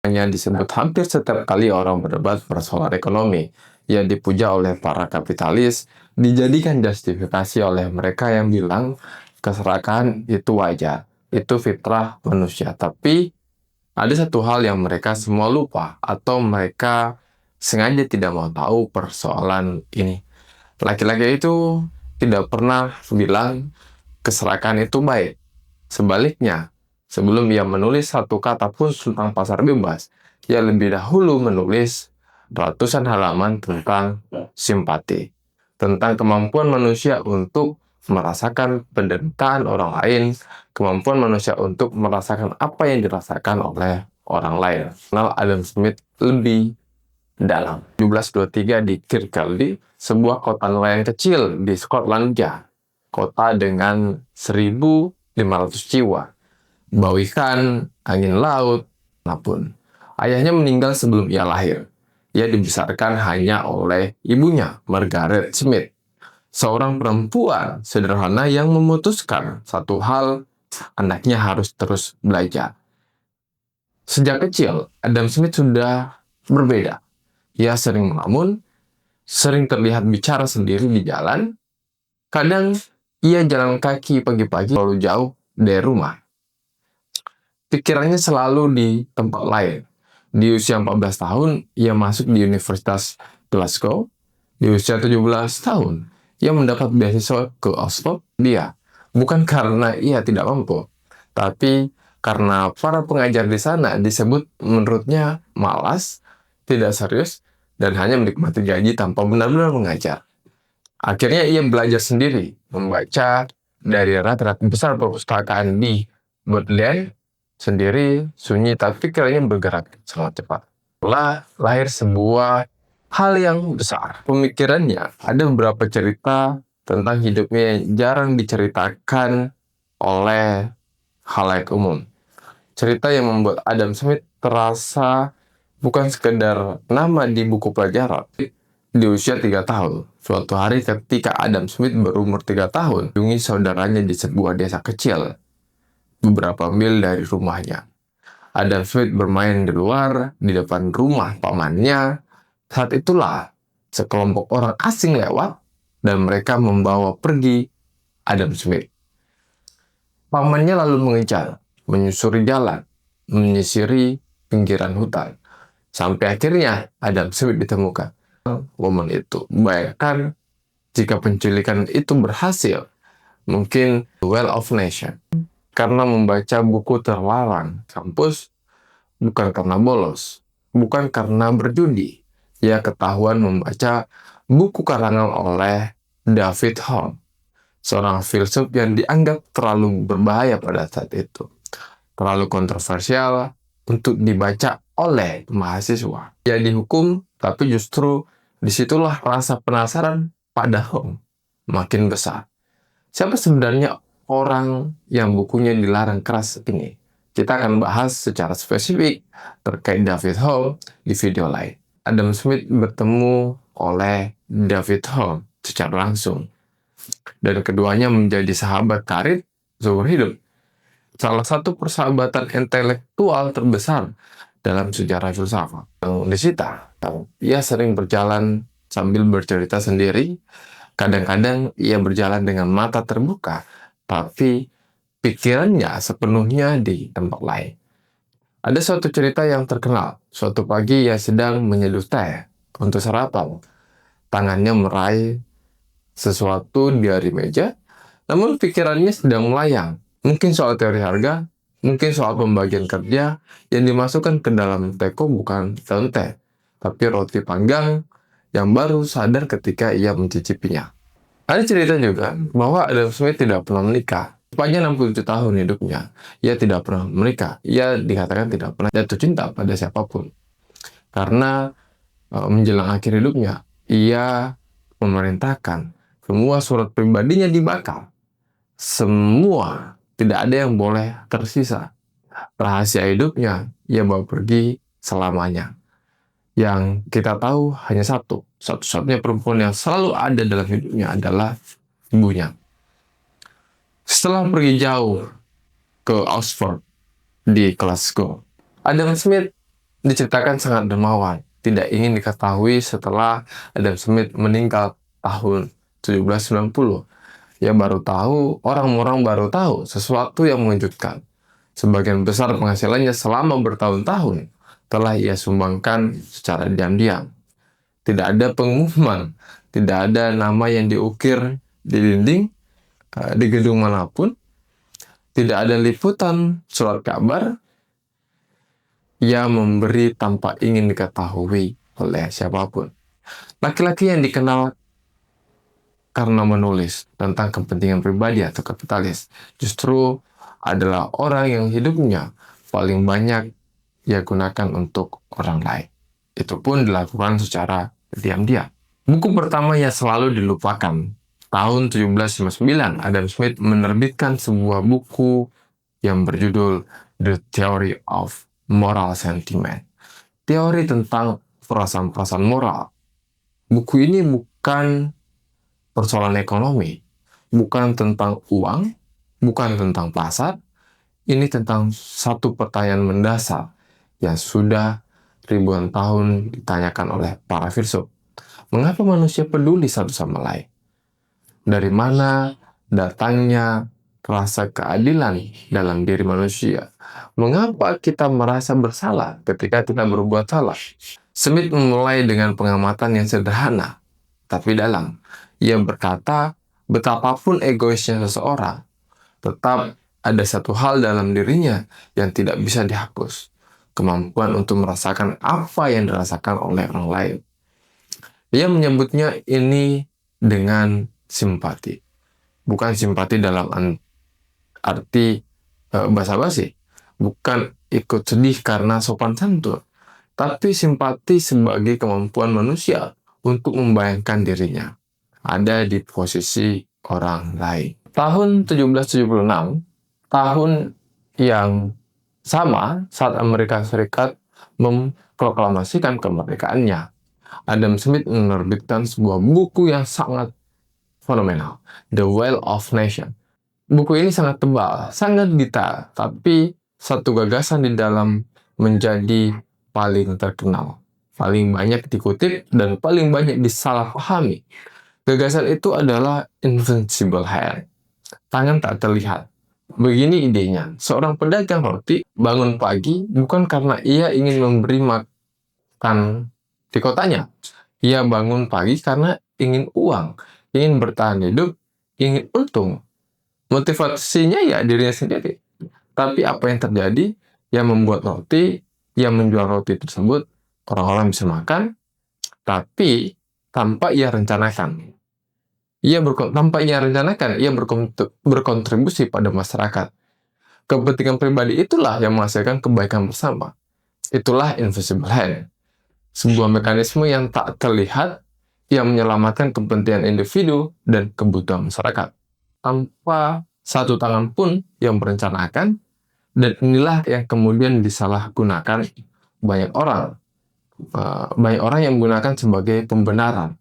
Yang disebut hampir setiap kali orang berdebat persoalan ekonomi, yang dipuja oleh para kapitalis, dijadikan justifikasi oleh mereka yang bilang keserakahan itu wajar, itu fitrah manusia. Tapi ada satu hal yang mereka semua lupa, atau mereka sengaja tidak mau tahu persoalan ini. Laki-laki itu tidak pernah bilang keserakahan itu baik. Sebaliknya, sebelum ia menulis satu kata pun tentang pasar bebas, ia lebih dahulu menulis ratusan halaman tentang simpati, tentang kemampuan manusia untuk merasakan penderitaan orang lain, kemampuan manusia untuk merasakan apa yang dirasakan oleh orang lain. Kenal Adam Smith lebih dalam. 1723 di Kirkcaldy, sebuah kota nelayan kecil di Skotlandia. Kota dengan 1.500 jiwa. Bau ikan, angin laut, apapun. Ayahnya meninggal sebelum ia lahir. Ia dibesarkan hanya oleh ibunya, Margaret Smith. Seorang perempuan sederhana yang memutuskan satu hal, anaknya harus terus belajar. Sejak kecil, Adam Smith sudah berbeda. Ia sering melamun, sering terlihat bicara sendiri di jalan. Kadang ia jalan kaki pagi-pagi terlalu jauh dari rumah. Pikirannya selalu di tempat lain. Di usia 14 tahun, ia masuk di Universitas Glasgow. Di usia 17 tahun, ia mendapat beasiswa ke Oxford. Dia bukan karena ia tidak mampu, tapi karena para pengajar di sana disebut menurutnya malas, tidak serius, dan hanya menikmati gaji tanpa benar-benar mengajar. Akhirnya ia belajar sendiri, membaca dari rak-rak besar perpustakaan di Bodleian, sendiri, sunyi, tapi pikirannya bergerak sangat cepat. Setelah lahir sebuah hal yang besar. Pemikirannya, ada beberapa cerita tentang hidupnya yang jarang diceritakan oleh khalayak umum. Cerita yang membuat Adam Smith terasa bukan sekedar nama di buku pelajaran. Di usia 3 tahun, suatu hari ketika Adam Smith berumur 3 tahun, mengunjungi saudaranya di sebuah desa kecil, beberapa mil dari rumahnya. Adam Smith bermain di luar, di depan rumah pamannya. Saat itulah, sekelompok orang asing lewat, dan mereka membawa pergi Adam Smith. Pamannya lalu mengejar, menyusuri jalan, menyisiri pinggiran hutan. Sampai akhirnya Adam Smith ditemukan. Momen itu, bayangkan jika penculikan itu berhasil, mungkin The Well of Nation. Karena membaca buku terlarang kampus, bukan karena bolos, bukan karena berjudi. Ia ketahuan membaca buku karangan oleh David Hume, seorang filsuf yang dianggap terlalu berbahaya pada saat itu, terlalu kontroversial untuk dibaca oleh mahasiswa. Ia dihukum, tapi justru disitulah rasa penasaran pada Hume makin besar. Siapa sebenarnya orang yang bukunya dilarang keras ini? Kita akan bahas secara spesifik terkait David Hume di video lain. Adam Smith bertemu oleh David Hume secara langsung, dan keduanya menjadi sahabat karib seumur hidup. Salah satu persahabatan intelektual terbesar dalam sejarah filsafat. Disita, ia sering berjalan sambil bercerita sendiri. Kadang-kadang ia berjalan dengan mata terbuka, tapi pikirannya sepenuhnya di tempat lain. Ada suatu cerita yang terkenal. Suatu pagi ia sedang menyeduh teh untuk sarapan. Tangannya meraih sesuatu dari meja, namun pikirannya sedang melayang. Mungkin soal teori harga, mungkin soal pembagian kerja yang dimasukkan ke dalam teko bukan daun teh, tapi roti panggang yang baru sadar ketika ia mencicipinya. Ada cerita juga bahwa Adam Smith tidak pernah menikah. Sepanjang 67 tahun hidupnya, ia tidak pernah menikah. Ia dikatakan tidak pernah jatuh cinta pada siapapun. Karena menjelang akhir hidupnya, ia memerintahkan semua surat pribadinya dibakar. Semua, tidak ada yang boleh tersisa. Rahasia hidupnya, ia bawa pergi selamanya. Yang kita tahu hanya satu. Satu-satunya perempuan yang selalu ada dalam hidupnya adalah ibunya. Setelah pergi jauh ke Oxford di Glasgow, Adam Smith diceritakan sangat dermawan, tidak ingin diketahui setelah Adam Smith meninggal tahun 1790. Orang-orang baru tahu sesuatu yang mengejutkan. Sebagian besar penghasilannya selama bertahun-tahun telah ia sumbangkan secara diam-diam. Tidak ada pengumuman, tidak ada nama yang diukir di dinding, di gedung manapun, tidak ada liputan surat kabar. Ia memberi tanpa ingin diketahui oleh siapapun. Laki-laki yang dikenal karena menulis tentang kepentingan pribadi atau kapitalis justru adalah orang yang hidupnya paling banyak ia gunakan untuk orang lain. Itu pun dilakukan secara diam-diam. Buku pertama yang selalu dilupakan. Tahun 1759, Adam Smith menerbitkan sebuah buku yang berjudul The Theory of Moral Sentiment. Teori tentang perasaan-perasaan moral. Buku ini bukan persoalan ekonomi, bukan tentang uang, bukan tentang pasar. Ini tentang satu pertanyaan mendasar yang sudah ribuan tahun ditanyakan oleh para filsuf. Mengapa manusia peduli satu sama lain? Dari mana datangnya rasa keadilan dalam diri manusia? Mengapa kita merasa bersalah ketika kita berbuat salah? Smith memulai dengan pengamatan yang sederhana, tapi dalam. Ia berkata, betapapun egoisnya seseorang, tetap ada satu hal dalam dirinya yang tidak bisa dihapus. Kemampuan untuk merasakan apa yang dirasakan oleh orang lain. Ia menyebutnya ini dengan simpati. Bukan simpati dalam arti basa-basi. Bukan ikut sedih karena sopan santun. Tapi simpati sebagai kemampuan manusia untuk membayangkan dirinya ada di posisi orang lain. Tahun 1776, tahun yang sama saat Amerika Serikat memproklamasikan kemerdekaannya. Adam Smith menerbitkan sebuah buku yang sangat fenomenal, The Wealth of Nations. Buku ini sangat tebal, sangat detail, tapi satu gagasan di dalam menjadi paling terkenal, paling banyak dikutip, dan paling banyak disalahpahami. Gagasan itu adalah invisible hand, tangan tak terlihat. Begini idenya, seorang pedagang roti bangun pagi bukan karena ia ingin memberi makan di kotanya. Ia bangun pagi karena ingin uang, ingin bertahan hidup, ingin untung. Motivasinya ya dirinya sendiri. Tapi apa yang terjadi? Ia membuat roti, ia menjual roti tersebut, orang-orang bisa makan, tapi tanpa ia rencanakan. Ia berkontribusi pada masyarakat. Kepentingan pribadi itulah yang menghasilkan kebaikan bersama. Itulah invisible hand. Sebuah mekanisme yang tak terlihat yang menyelamatkan kepentingan individu dan kebutuhan masyarakat. Tanpa satu tangan pun yang merencanakan, dan inilah yang kemudian disalahgunakan banyak orang. Banyak orang yang menggunakan sebagai pembenaran